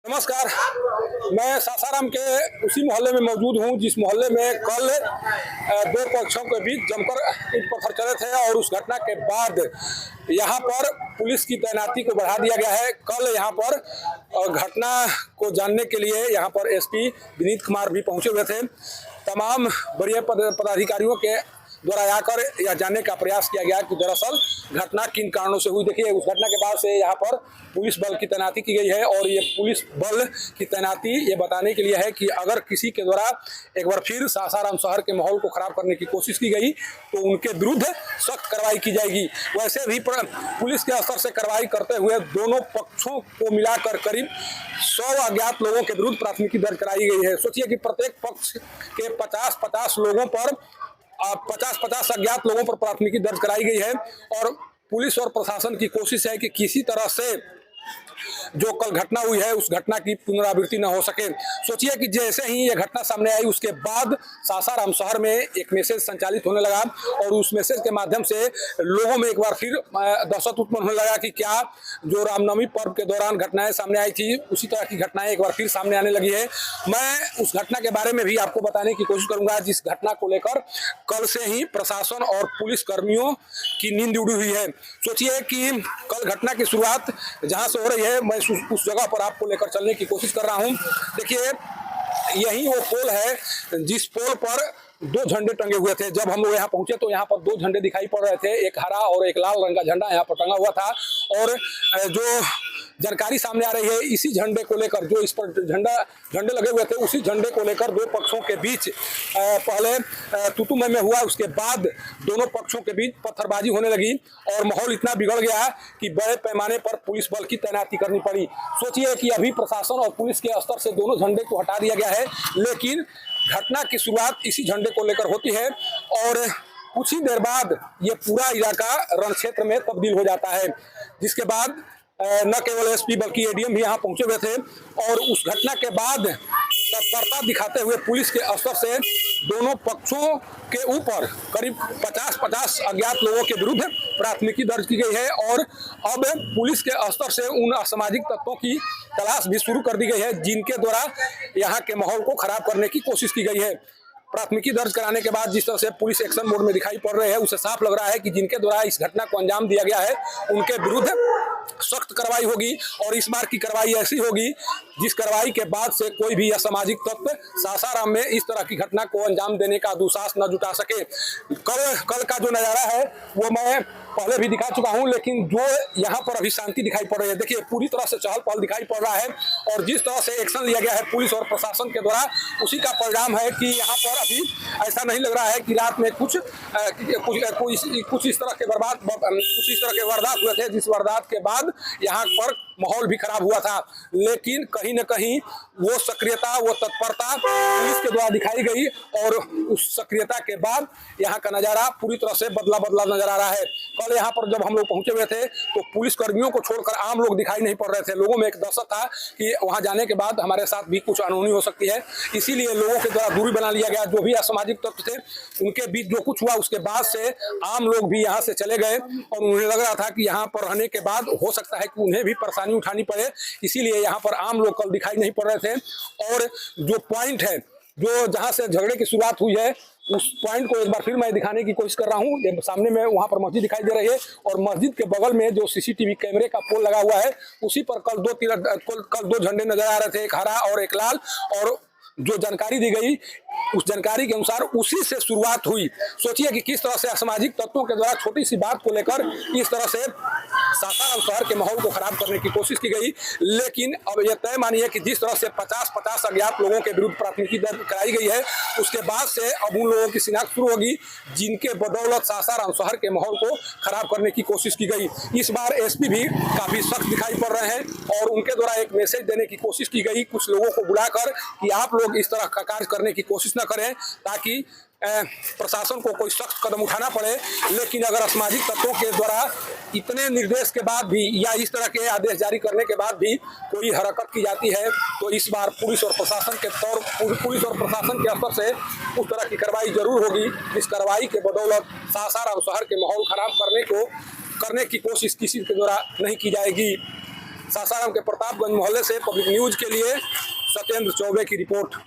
नमस्कार। मैं सासाराम के उसी मोहल्ले में मौजूद हूं जिस मोहल्ले में कल दो पक्षों के बीच जमकर ईंट पत्थर चले थे और उस घटना के बाद यहां पर पुलिस की तैनाती को बढ़ा दिया गया है। कल यहां पर घटना को जानने के लिए यहां पर एसपी विनीत कुमार भी पहुंचे हुए थे। तमाम वरीय पदाधिकारियों के द्वारा आकर यह जानने का प्रयास किया गया कि दरअसल घटना किन कारणों से हुई। देखिए, उस घटना के बाद से यहाँ पर पुलिस बल की तैनाती की गई है और ये पुलिस बल की तैनाती ये बताने के लिए है कि अगर किसी के द्वारा एक बार फिर सासाराम शहर के माहौल को खराब करने की कोशिश की गई तो उनके विरुद्ध सख्त कार्रवाई की जाएगी। वैसे भी पुलिस के स्तर से कार्रवाई करते हुए दोनों पक्षों को मिलाकर करीब 100 अज्ञात लोगों के विरुद्ध प्राथमिकी दर्ज कराई गई है। सोचिए कि प्रत्येक पक्ष के 50-50 लोगों पर 50-50 अज्ञात लोगों पर प्राथमिकी दर्ज कराई गई है और पुलिस और प्रशासन की कोशिश है कि किसी तरह से जो कल घटना हुई है उस घटना की पुनरावृत्ति न हो सके। सोचिए कि जैसे ही यह घटना सामने आई उसके बाद सासाराम शहर में एक मैसेज संचालित होने लगा और उस मैसेज के माध्यम से लोगों में एक बार फिर दहशत उत्पन्न होने लगा कि क्या जो रामनवमी पर्व के दौरान घटनाएं सामने आई थी उसी तरह की घटनाएं एक बार फिर सामने आने लगी है। मैं उस घटना के बारे में भी आपको बताने की कोशिश करूंगा जिस घटना को लेकर कल से ही प्रशासन और पुलिस कर्मियों की नींद उड़ी हुई है। सोचिए कि कल घटना की शुरुआत जहां से हो रही है मैं उस जगह पर आपको लेकर चलने की कोशिश कर रहा हूं। देखिए, यही वो पोल है जिस पोल पर 2 झंडे टंगे हुए थे। जब हम लोग यहाँ पहुंचे तो यहाँ पर 2 झंडे दिखाई पड़ रहे थे, एक हरा और एक लाल रंग का झंडा यहाँ पर टंगा हुआ था। और जो जानकारी सामने आ रही है इसी झंडे को लेकर, जो इस पर झंडे लगे हुए थे उसी झंडे को लेकर दो पक्षों के बीच पहले तुतुमय में हुआ, उसके बाद दोनों पक्षों के बीच पत्थरबाजी होने लगी और माहौल इतना बिगड़ गया कि बड़े पैमाने पर पुलिस बल की तैनाती करनी पड़ी। सोचिए कि अभी प्रशासन और पुलिस के स्तर से दोनों झंडे को हटा दिया गया है, लेकिन घटना की शुरुआत इसी झंडे को लेकर होती है और कुछ ही देर बाद ये पूरा इलाका रण क्षेत्र में तब्दील हो जाता है। जिसके बाद न केवल एसपी बल्कि एडीएम भी यहाँ पहुंचे हुए थे और उस घटना के बाद तत्परता दिखाते हुए पुलिस के स्तर से दोनों पक्षों के ऊपर करीब 50-50 अज्ञात लोगों के विरुद्ध प्राथमिकी दर्ज की गई है और अब पुलिस के स्तर से उन असामाजिक तत्वों की तलाश भी शुरू कर दी गई है जिनके द्वारा यहाँ के माहौल को खराब करने की कोशिश की गई है। प्राथमिकी दर्ज कराने के बाद जिस तरह से पुलिस एक्शन मोड में दिखाई पड़ रहे हैं उससे साफ लग रहा है कि जिनके द्वारा इस घटना को अंजाम दिया गया है उनके विरुद्ध सख्त कार्रवाई होगी और इस बार की कार्रवाई ऐसी होगी जिस कार्रवाई के बाद से कोई भी असामाजिक तत्व सासाराम में इस तरह की घटना को अंजाम देने का दुस्साहस न जुटा सके। कल का जो नजारा है वो मैं पहले भी दिखा चुका हूं, लेकिन जो यहाँ पर अभी शांति दिखाई पड़ रही है, देखिए पूरी तरह से चहल पहल दिखाई पड़ रहा है और जिस तरह से एक्शन लिया गया है पुलिस और प्रशासन के द्वारा उसी का परिणाम है कि यहाँ पर अभी ऐसा नहीं लग रहा है कि रात में कुछ इस तरह के वारदात हुए थे जिस वारदात के बाद यहाँ पर माहौल भी खराब हुआ था। लेकिन कहीं न कहीं वो सक्रियता, वो तत्परता पुलिस के द्वारा दिखाई गई और उस सक्रियता के बाद यहाँ का नज़ारा पूरी तरह से बदला नजर आ रहा है। कल यहाँ पर जब हम लोग पहुंचे हुए थे तो पुलिस कर्मियों को छोड़कर आम लोग दिखाई नहीं पड़ रहे थे। लोगों में एक दहशत था कि वहां जाने के बाद हमारे साथ भी कुछ अनहोनी हो सकती है, इसीलिए लोगों के द्वारा दूरी बना लिया गया। जो भी असामाजिक तत्व थे उनके बीच जो कुछ हुआ उसके बाद से आम लोग भी यहाँ से चले गए और उन्हें लग रहा था कि यहाँ पर रहने के बाद हो सकता है कि उन्हें भी परेशानी उठानी पड़े, इसीलिए यहाँ पर आम लोग कल दिखाई नहीं पड़ रहे थे। और जो पॉइंट है जो जहां से झगड़े की शुरुआत हुई है उस पॉइंट को एक बार फिर मैं दिखाने की कोशिश कर रहा हूं। ये सामने में वहां पर मस्जिद दिखाई दे रही है और मस्जिद के बगल में जो सीसीटीवी कैमरे का पोल लगा हुआ है उसी पर कल दो झंडे नजर आ रहे थे, एक हरा और एक लाल। और जो जानकारी दी गई उस जानकारी के अनुसार उसी से शुरुआत हुई। सोचिए कि किस तरह से असामाजिक तत्वों के द्वारा छोटी सी बात को लेकर इस तरह से सासाराम शहर के माहौल को खराब करने की कोशिश की गई। लेकिन अब यह तय मानिए कि जिस तरह से 50-50 अज्ञात लोगों के विरुद्ध प्राथमिकी दर्ज कराई गई है उसके बाद से अब उन लोगों की शिनाख्त शुरू होगी जिनके बदौलत सासाराम शहर के माहौल को खराब करने की कोशिश की गई। इस बार एसपी भी काफी सख्त दिखाई पड़ रहे हैं और उनके द्वारा एक मैसेज देने की कोशिश की गई कुछ लोगों को बुलाकर कि आप लोग इस तरह का कार्य करने की कोशिश न करें ताकि प्रशासन को कोई सख्त कदम उठाना पड़े। लेकिन अगर असामाजिक तत्वों के द्वारा इतने निर्देश के बाद भी या इस तरह के आदेश जारी करने के बाद भी कोई हरकत की जाती है तो इस बार पुलिस और प्रशासन के स्तर से उस तरह की कार्रवाई जरूर होगी। इस कार्रवाई के बदौलत सासाराम शहर के माहौल खराब करने की कोशिश किसी के द्वारा नहीं की जाएगी। सासाराम के प्रतापगंज मोहल्ले से पब्लिक न्यूज के लिए सत्येंद्र चौबे की रिपोर्ट।